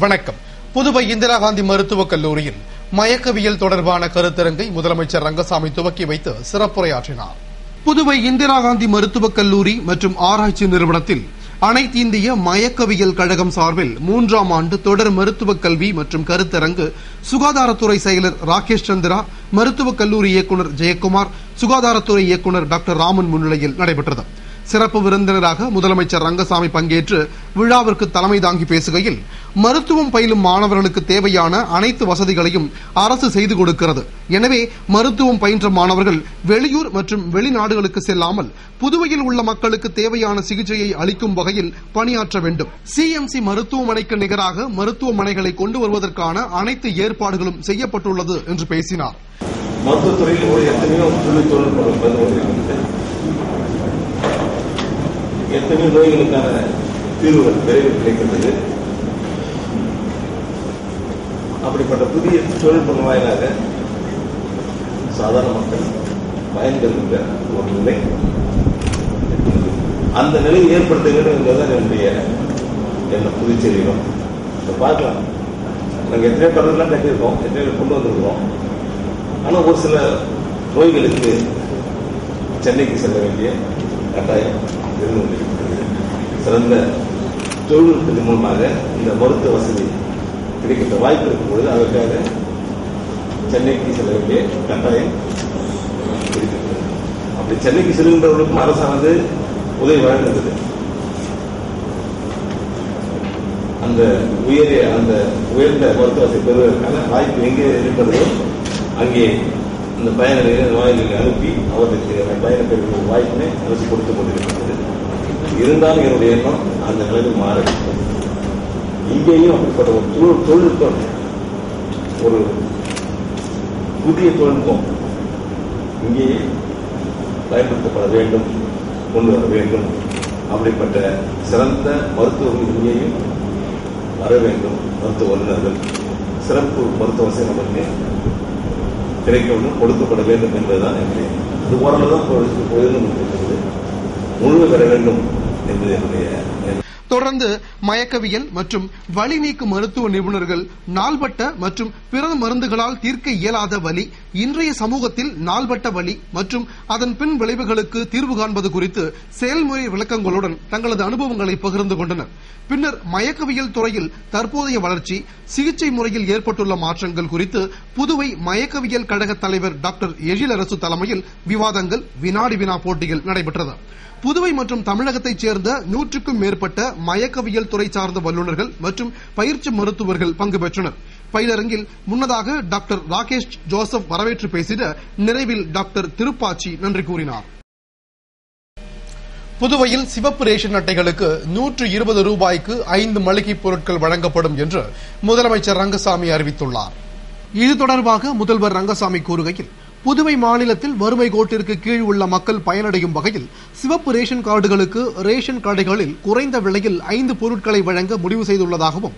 வணக்கம். புதுவை இந்திரா காந்தி மருத்துவக் கல்லூரியில் மயக்கவியல் தொடர்பான கருத்தரங்கை முதலமைச்சர் ரங்கசாமி துவக்கி வைத்து சிறப்புரையாற்றினார். புதுவை இந்திரா காந்தி மருத்துவக் கல்லூரி மற்றும் ஆராய்ச்சி நிறுவனத்தில் அனைத்து இந்திய மயக்கவியல் கழகம் சார்பில் 3ஆம் ஆண்டு தொடர் மருத்துவக் கல்வி மற்றும் கருத்தரங்கு சுகாதாரத்துறை செயலர் ராகேஷ் சந்திரா, மருத்துவக் கல்லூரி இயக்குநர் ஜெயக்குமார், சுகாதாரத்துறை இயக்குநர் டாக்டர் ராமன் முன்னிலையில் நடைபெற்றது. சிறப்பு விருந்தினராக முதலமைச்சர் ரங்கசாமி பங்கேற்று விழாவிற்கு தலைமை தாங்கி பேசுகையில், மருத்துவம் பயிலும் மாணவர்களுக்கு தேவையான அனைத்து வசதிகளையும் அரசு செய்து கொடுக்கிறது. எனவே மருத்துவம் பயின்ற மாணவர்கள் வெளியூர் மற்றும் வெளிநாடுகளுக்கு செல்லாமல் புதுவையில் உள்ள மக்களுக்கு தேவையான சிகிச்சையை அளிக்கும் வகையில் பணியாற்ற வேண்டும். சிஎம்சி மருத்துவமனைக்கு நிகராக மருத்துவமனைகளை கொண்டு வருவதற்கான அனைத்து ஏற்பாடுகளும் செய்யப்பட்டுள்ளது என்று பேசினார். எத்தனையோ நோய்களுக்கான தீர்வுகள் விரைவில் கிடைக்கின்றது. அப்படிப்பட்ட புதிய தொழில்நுட்பம் வாயிலாக சாதாரண மக்கள் பயன்பெறுகின்ற ஒரு நிலை, அந்த நிலையை ஏற்படுத்த வேண்டும் என்பதுதான் என்னுடைய எண்ணம். புதுச்சேரியிலும் பார்க்கலாம், நாங்கள் எத்தனையோ கடலாம் கட்டியிருக்கோம், எத்தனையோ கொண்டு வந்திருக்கிறோம். ஆனால் ஒரு சில நோய்களுக்கு சென்னைக்கு செல்ல வேண்டிய கட்டாயம் இருந்து கொண்டிருக்கிறது. சிறந்த தொழில்நுட்பத்தின் மூலமாக இந்த மருத்துவ வசதி கிடைக்கின்ற வாய்ப்பு இருக்கும் பொழுது அதற்காக சென்னைக்கு செல்ல வேண்டிய கட்டாயம் இருக்கிறது. அப்படி சென்னைக்கு செல்கின்றவர்களுக்கும் அரசானது உதவி வழங்குகிறது. அந்த உயர்ந்த மருத்துவ வசதி பெறுவதற்கான வாய்ப்பு எங்கே இருக்கிறதோ அங்கே இந்த பயணிகளை நோயாளிகளை அனுப்பி அவர்களுக்கு பயண பெறுகிற வாய்ப்பினை அரசு கொடுத்துக் கொண்டிருக்கிறது. இருந்தாலும் என்னுடைய எண்ணம் அந்த நிலையில் மாற வேண்டும். இங்கேயும் அப்படிப்பட்ட ஒரு தொழில்நுட்பம், ஒரு புதிய தொழில்நுட்பம் இங்கேயே பயன்படுத்தப்பட வேண்டும், கொண்டு வர வேண்டும். அப்படிப்பட்ட சிறந்த மருத்துவர்கள் இங்கேயும் வர வேண்டும். மருத்துவ வல்லுநர்கள், சிறப்பு மருத்துவ வசதி நமக்கு கிடைக்க வேண்டும், கொடுக்கப்பட வேண்டும் என்பதுதான் என்னுடைய. அது ஓரளவுதான் போயிருக்கிறது, முழுமை பெற வேண்டும் என்பது என்னுடைய. தொடர்ந்து மயக்கவியல் மற்றும் வலி நீக்கு மருத்துவ நிபுணர்கள் நாள்பட்ட மற்றும் பிற மருந்துகளால் தீர்க்க இயலாத வலி, இன்றைய சமூகத்தில் நாள்பட்ட வலி மற்றும் அதன் பின் விளைவுகளுக்கு தீர்வு காண்பது குறித்து செயல்முறை விளக்கங்களுடன் தங்களது அனுபவங்களை பகிர்ந்து கொண்டனர். பின்னர் மயக்கவியல் துறையில் தற்போதைய வளர்ச்சி, சிகிச்சை முறையில் ஏற்பட்டுள்ள மாற்றங்கள் குறித்து புதுவை மயக்கவியல் கழக தலைவர் டாக்டர் எழிலரசு தலைமையில் விவாதங்கள், வினாடி வினா போட்டிகள் நடைபெற்றது. புதுவை மற்றும் தமிழகத்தைச் சேர்ந்த 100க்கும் மேற்பட்ட மயக்கவியல் துறை சார்ந்த வல்லுநர்கள் மற்றும் பயிற்சி மருத்துவர்கள் பங்கு பெற்றனர். பயிலரங்கில் முன்னதாக டாக்டர் ராகேஷ் ஜோசப் வரவேற்று பேசிட, நிறைவில் டாக்டர் திருப்பாச்சி நன்றி கூறினார். புதுவையில் சிவப்பு ரேஷன் அட்டைகளுக்கு 120 ரூபாய்க்கு 5 மளிகைப் பொருட்கள் வழங்கப்படும் என்று முதலமைச்சர் ரங்கசாமி அறிவித்துள்ளார். இது தொடர்பாக முதல்வர் ரங்கசாமி கூறுகையில், புதுவை மாநிலத்தில் வறுமை கோட்டிற்கு கீழ் உள்ள மக்கள் பயனடையும் வகையில் சிவப்பு ரேஷன் கார்டுகளுக்கு ரேஷன் கடைகளில் குறைந்த விலையில் 5 பொருட்களை வழங்க முடிவு செய்துள்ளதாகவும்,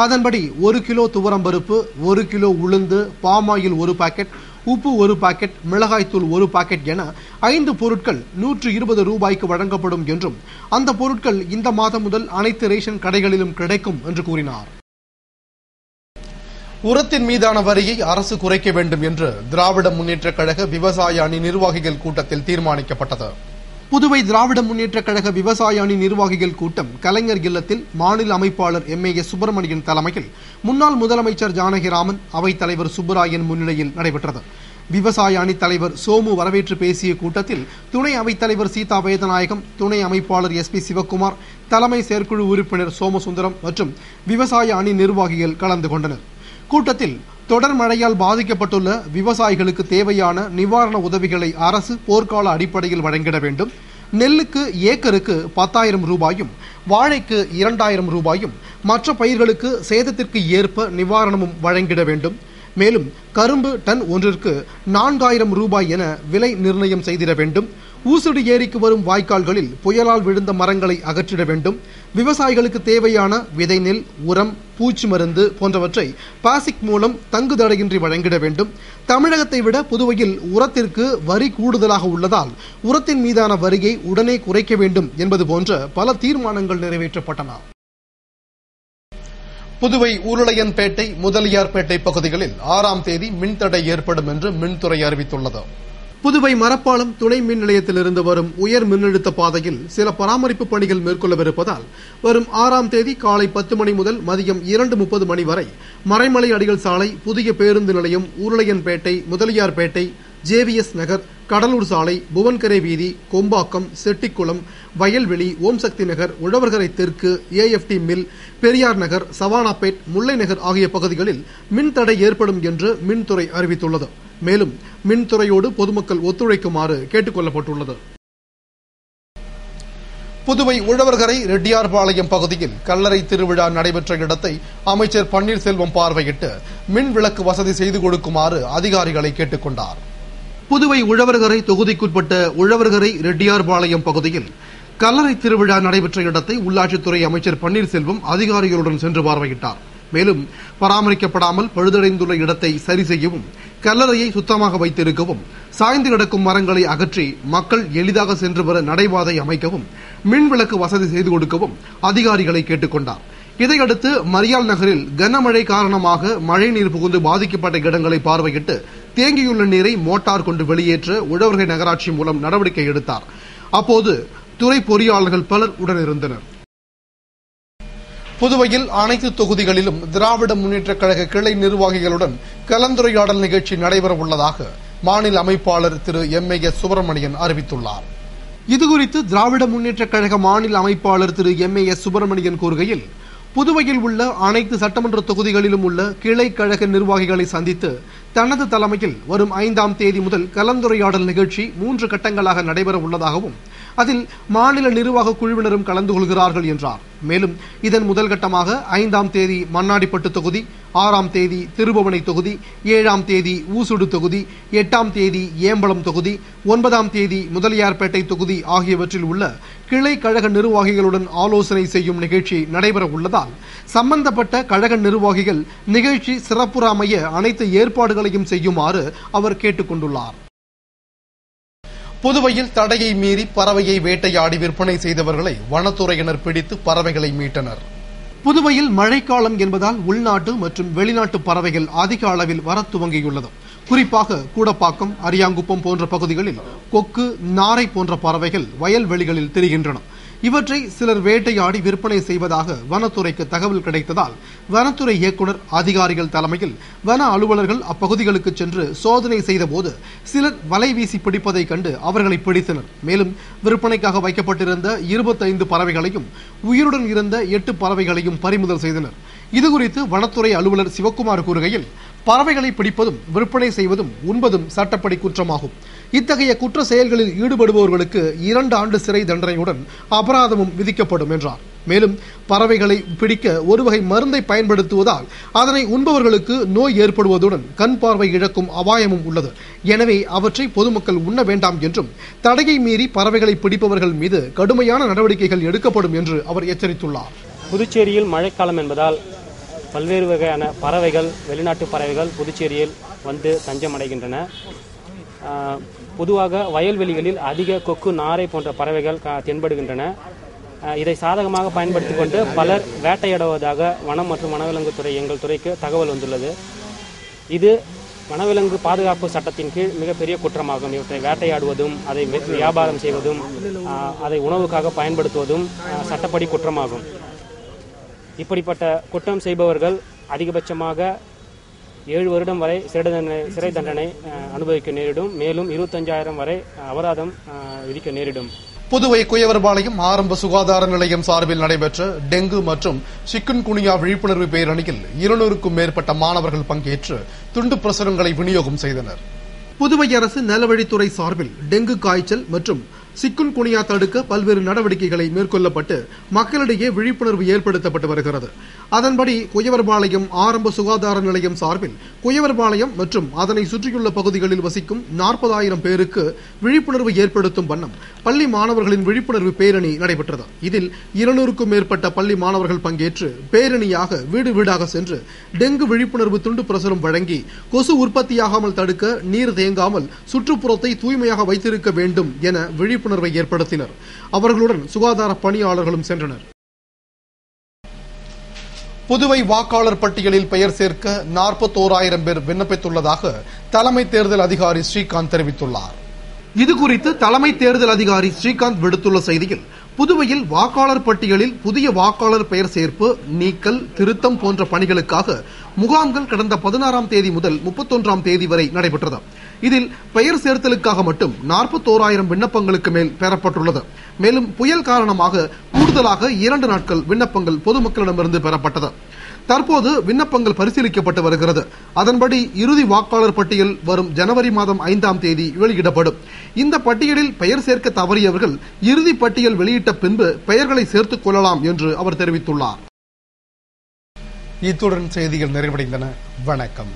அதன்படி 1 கிலோ துவரம்பருப்பு, 1 கிலோ உளுந்து, பாமாயில் 1 பாக்கெட், உப்பு 1 பாக்கெட், மிளகாய்த்தூள் 1 பாக்கெட் என 5 பொருட்கள் 120 ரூபாய்க்கு வழங்கப்படும் என்றும், அந்த பொருட்கள் இந்த மாதம் முதல் அனைத்து ரேஷன் கடைகளிலும் கிடைக்கும் என்று கூறினார். உரத்தின் மீதான வரியை அரசு குறைக்க வேண்டும் என்று திராவிட முன்னேற்றக் கழக விவசாய அணி நிர்வாகிகள் கூட்டத்தில் தீர்மானிக்கப்பட்டது. புதுவை திராவிட முன்னேற்றக் கழக விவசாய அணி நிர்வாகிகள் கூட்டம் கலைஞர் இல்லத்தில் மாநில அமைப்பாளர் MAS சுப்பிரமணியன் தலைமையில் முன்னாள் முதலமைச்சர் ஜானகிராமன், அவைத் தலைவர் சுப்பராயன் முன்னிலையில் நடைபெற்றது. விவசாய அணி தலைவர் சோமு வரவேற்று பேசிய கூட்டத்தில் துணை அவைத் தலைவர் சீதா வேதநாயகம், துணை அமைப்பாளர் SP சிவக்குமார், தலைமை செயற்குழு உறுப்பினர் சோமசுந்தரம் மற்றும் விவசாய அணி நிர்வாகிகள் கலந்து கொண்டனர். கூட்டத்தில் தொடர் மழையால் பாதிக்கப்பட்டுள்ள விவசாயிகளுக்கு தேவையான நிவாரண உதவிகளை அரசு போர்க்கால அடிப்படையில் வழங்கிட வேண்டும், நெல்லுக்கு ஏக்கருக்கு 10,000 ரூபாயும், வாழைக்கு 2,000 ரூபாயும், மற்ற பயிர்களுக்கு சேதத்திற்கு ஏற்ப நிவாரணமும் வழங்கிட வேண்டும், மேலும் கரும்பு டன் ஒன்றிற்கு 4,000 ரூபாய் என விலை நிர்ணயம் செய்திட வேண்டும், ஊசுடு ஏரிக்கு வரும் வாய்க்கால்களில் புயலால் விழுந்த மரங்களை அகற்றிட வேண்டும், விவசாயிகளுக்கு தேவையான விதை நெல், உரம், பூச்சி மருந்து போன்றவற்றை பாசிக் மூலம் தங்குதடையின்றி வழங்கிட வேண்டும், தமிழகத்தை விட புதுவையில் உரத்திற்கு வரி கூடுதலாக உள்ளதால் உரத்தின் மீதான வரியை உடனே குறைக்க வேண்டும் என்பது போன்ற பல தீர்மானங்கள் நிறைவேற்றப்பட்டன. புதுவை உருளையன்பேட்டை, முதலியார்பேட்டை பகுதிகளில் 6ஆம் தேதி மின்தடை ஏற்படும் என்று மின்துறை அறிவித்துள்ளது. புதுவை மரப்பாலம் துணை மின் நிலையத்திலிருந்து வரும் உயர் மின்னழுத்த பாதையில் சில பராமரிப்பு பணிகள் மேற்கொள்ளவிருப்பதால் வரும் 6ஆம் தேதி காலை 10 மணி முதல் மதியம் 2:30 மணி வரை மறைமலை அடிகள் சாலை, புதிய பேருந்து நிலையம், உருளையன்பேட்டை, முதலியார்பேட்டை, JVS நகர், கடலூர் சாலை, புவன்கரை வீதி, கொம்பாக்கம், செட்டிக்குளம், வயல்வெளி, ஓம் சக்தி நகர், உழவர்கரை தெற்கு, AFT மில், பெரியார் நகர், சவானாப்பேட், முல்லை நகர் ஆகிய பகுதிகளில் மின்தடை ஏற்படும் என்று மின்துறை அறிவித்துள்ளது. மேலும் மின்துறையோடு பொதுமக்கள் ஒத்துழைக்குமாறு கேட்டுக் கொள்ளப்பட்டுள்ளது. புதுவை உழவர்கரை ரெட்டியார்பாளையம் பகுதியில் கல்லறை திருவிழா நடைபெற்ற இடத்தை அமைச்சர் பன்னீர்செல்வம் பார்வையிட்டு மின் விளக்கு வசதி செய்து கொடுக்குமாறு அதிகாரிகளை கேட்டுக் கொண்டார். புதுவை உழவர்கரை தொகுதிக்குட்பட்ட உழவர்கரை ரெட்டியார்பாளையம் பகுதியில் கல்லறை திருவிழா நடைபெற்ற இடத்தை உள்ளாட்சித்துறை அமைச்சர் பன்னீர்செல்வம் அதிகாரிகளுடன் சென்று பார்வையிட்டார். மேலும் பராமரிக்கப்படாமல் பழுதடைந்துள்ள இடத்தை சரி செய்யவும், கல்லறையை சுத்தமாக வைத்திருக்கவும், சாய்ந்து கிடக்கும் மரங்களை அகற்றி மக்கள் எளிதாக சென்று வர நடைபாதை அமைக்கவும், மின் விளக்கு வசதி செய்து கொடுக்கவும் அதிகாரிகளை கேட்டுக் கொண்டார். இதையடுத்து மரியாள் நகரில் கனமழை காரணமாக மழைநீர் புகுந்து பாதிக்கப்பட்ட இடங்களை பார்வையிட்டு தேங்கியுள்ள நீரை மோட்டார் கொண்டு வெளியேற்ற உழவர்கரை நகராட்சி மூலம் நடவடிக்கை எடுத்தார். அப்போது துறை பொறியாளர்கள் பலர் உடனிருந்தனர். புதுவையில் அனைத்து தொகுதிகளிலும் திராவிட முன்னேற்றக் கழக கிளை நிர்வாகிகளுடன் கலந்துரையாடல் நிகழ்ச்சி நடைபெற உள்ளதாக மாநில அமைப்பாளர் திரு MAS சுப்பிரமணியன் அறிவித்துள்ளார். இதுகுறித்து திராவிட முன்னேற்றக் கழக மாநில அமைப்பாளர் திரு MAS சுப்பிரமணியன் கூறுகையில், புதுவையில் உள்ள அனைத்து சட்டமன்ற தொகுதிகளிலும் உள்ள கிளை கழக நிர்வாகிகளை சந்தித்து தனது தலைமையில் வரும் 5ஆம் தேதி முதல் கலந்துரையாடல் நிகழ்ச்சி 3 கட்டங்களாக நடைபெற உள்ளதாகவும் அதில் மாநில நிர்வாக குழுவினரும் கலந்து கொள்கிறார்கள் என்றார். மேலும் இதன் முதல் கட்டமாக 5ஆம் தேதி மண்ணாடிப்பட்டு தொகுதி, 6ஆம் தேதி திருபுவனை தொகுதி, 7ஆம் தேதி ஊசுடு தொகுதி, 8ஆம் தேதி ஏம்பலம் தொகுதி, 9ஆம் தேதி முதலியார்பேட்டை தொகுதி ஆகியவற்றில் உள்ள கிளை கழக நிர்வாகிகளுடன் ஆலோசனை செய்யும் நிகழ்ச்சி நடைபெற உள்ளதால் சம்பந்தப்பட்ட கழக நிர்வாகிகள் நிகழ்ச்சி சிறப்புற அமைய அனைத்து ஏற்பாடுகளையும் செய்யுமாறு அவர் கேட்டுக் கொண்டுள்ளார். புதுவையில் தடையை மீறி பறவையை வேட்டையாடி விற்பனை செய்தவர்களை வனத்துறையினர் பிடித்து பறவைகளை மீட்டனர். புதுவையில் மழைக்காலம் என்பதால் உள்நாட்டு மற்றும் வெளிநாட்டு பறவைகள் அதிக அளவில் வரத் துவங்கியுள்ளது. குறிப்பாக கூடப்பாக்கம், அரியாங்குப்பம் போன்ற பகுதிகளில் கொக்கு, நாரை போன்ற பறவைகள் வயல்வெளிகளில் திரிகின்றன. இவற்றை சிலர் வேட்டையாடி விற்பனை செய்வதாக வனத்துறைக்கு தகவல் கிடைத்ததால் வனத்துறை இயக்குநர், அதிகாரிகள் தலைமையில் வன அலுவலர்கள் அப்பகுதிகளுக்கு சென்று சோதனை செய்தபோது சிலர் வலை வீசி பிடிப்பதை கண்டு அவர்களை பிடித்தனர். மேலும் விற்பனைக்காக வைக்கப்பட்டிருந்த 25 பறவைகளையும் உயிருடன் இருந்த 8 பறவைகளையும் பறிமுதல் செய்தனர். இதுகுறித்து வனத்துறை அலுவலர் சிவக்குமார் கூறுகையில், பறவைகளை பிடிப்பதும் விற்பனை செய்வதும் உண்பதும் சட்டப்படி குற்றமாகும். இத்தகைய குற்ற செயல்களில் ஈடுபடுபவர்களுக்கு 2 ஆண்டு சிறை தண்டனையுடன் அபராதமும் விதிக்கப்படும் என்றார். மேலும் பறவைகளை பிடிக்க ஒரு வகை மருந்தை பயன்படுத்துவதால் அதனை உண்பவர்களுக்கு நோய் ஏற்படுவதுடன் கண் பார்வை இழக்கும் அபாயமும் உள்ளது. எனவே அவற்றை பொதுமக்கள் உண்ண வேண்டாம் என்றும் தடையை மீறி பறவைகளை பிடிப்பவர்கள் மீது கடுமையான நடவடிக்கைகள் எடுக்கப்படும் என்று அவர் எச்சரித்துள்ளார். புதுச்சேரியில் மழைக்காலம் என்பதால் பல்வேறு வகையான பறவைகள், வெளிநாட்டு பறவைகள் புதுச்சேரியில் வந்து தஞ்சமடைகின்றன. பொதுவாக வயல்வெளிகளில் அதிக கொக்கு, நாரை போன்ற பறவைகள் தென்படுகின்றன. இதை சாதகமாக பயன்படுத்திக் கொண்டு பலர் வேட்டையாடுவதாக வனம் மற்றும் வனவிலங்குத்துறை எங்கள் துறைக்கு தகவல் வந்துள்ளது. இது வனவிலங்கு பாதுகாப்பு சட்டத்தின் கீழ் மிகப்பெரிய குற்றமாகும். இவற்றை வேட்டையாடுவதும், அதை வியாபாரம் செய்வதும், அதை உணவுக்காக பயன்படுத்துவதும் சட்டப்படி குற்றமாகும். இப்படிப்பட்ட குற்றம் செய்பவர்கள் அதிகபட்சமாக 7 வருடம் வரை சிறை தண்டனை அனுபவிக்க நேரிடும். மேலும் 25,000 வரை அபராதம் விதிக்க நேரிடும். புதுவை குயவர்பாளையம் ஆரம்ப சுகாதார நிலையம் சார்பில் நடைபெற்ற டெங்கு மற்றும் சிக்குன்குனியா விழிப்புணர்வு பேரணியில் 200க்கும் மேற்பட்ட மாணவர்கள் பங்கேற்று துண்டு பிரசுரங்களை விநியோகம் செய்தனர். புதுவை அரசு நலவழித்துறை சார்பில் டெங்கு காய்ச்சல் மற்றும் சிக்குன்குனியா தடுக்க பல்வேறு நடவடிக்கைகளை மேற்கொள்ளப்பட்டு மக்களிடையே விழிப்புணர்வு ஏற்படுத்தப்பட்டு வருகிறது. அதன்படி குயவர்பாளையம் ஆரம்ப சுகாதார நிலையம் சார்பில் குயவர்பாளையம் மற்றும் அதனை சுற்றியுள்ள பகுதிகளில் வசிக்கும் 40,000 பேருக்கு விழிப்புணர்வு ஏற்படுத்தும் வண்ணம் பள்ளி மாணவர்களின் விழிப்புணர்வு பேரணி நடைபெற்றது. இதில் 200க்கும் மேற்பட்ட பள்ளி மாணவர்கள் பங்கேற்று பேரணியாக வீடு வீடாக சென்று டெங்கு விழிப்புணர்வு துண்டு பிரசுரம் வழங்கி கொசு உற்பத்தியாகாமல் தடுக்க நீர் தேங்காமல் சுற்றுப்புறத்தை தூய்மையாக வைத்திருக்க வேண்டும் என விழிப்புணர்வை ஏற்படுத்தினர். அவர்களுடன் சுகாதார பணியாளர்களும் சென்றனர். புதுவை வாக்காளர் பட்டியலில் பெயர் சேர்க்க 41,000 பேர் விண்ணப்பித்துள்ளதாக தலைமை தேர்தல் அதிகாரி ஸ்ரீகாந்த் தெரிவித்துள்ளார். இதுகுறித்து தலைமை தேர்தல் அதிகாரி ஸ்ரீகாந்த் விடுத்துள்ள செய்தியில், புதுவையில் வாக்காளர் பட்டியலில் புதிய வாக்காளர் பெயர் சேர்ப்பு, நீக்கல், திருத்தம் போன்ற பணிகளுக்காக முகாம்கள் கடந்த 16ஆம் தேதி முதல் 31ஆம் தேதி வரை நடைபெற்றது. இதில் பெயர் சேர்த்தலுக்காக மட்டும் 41,000 விண்ணப்பங்களுக்கு மேல் பெறப்பட்டுள்ளது. மேலும் புயல் காரணமாக கூடுதலாக 2 நாட்கள் விண்ணப்பங்கள் பொதுமக்களிடமிருந்து பெறப்பட்டது. தற்போது விண்ணப்பங்கள் பரிசீலிக்கப்பட்டு வருகிறது. அதன்படி இறுதி வாக்காளர் பட்டியல் வரும் ஜனவரி மாதம் 5ஆம் தேதி வெளியிடப்படும். இந்த பட்டியலில் பெயர் சேர்க்க தவறியவர்கள் இறுதி பட்டியல் வெளியிட்ட பின்பு பெயர்களை சேர்த்துக் கொள்ளலாம் என்று அவர் தெரிவித்துள்ளார். இத்துடன் செய்திகள் நிறைவடைந்தன. வணக்கம்.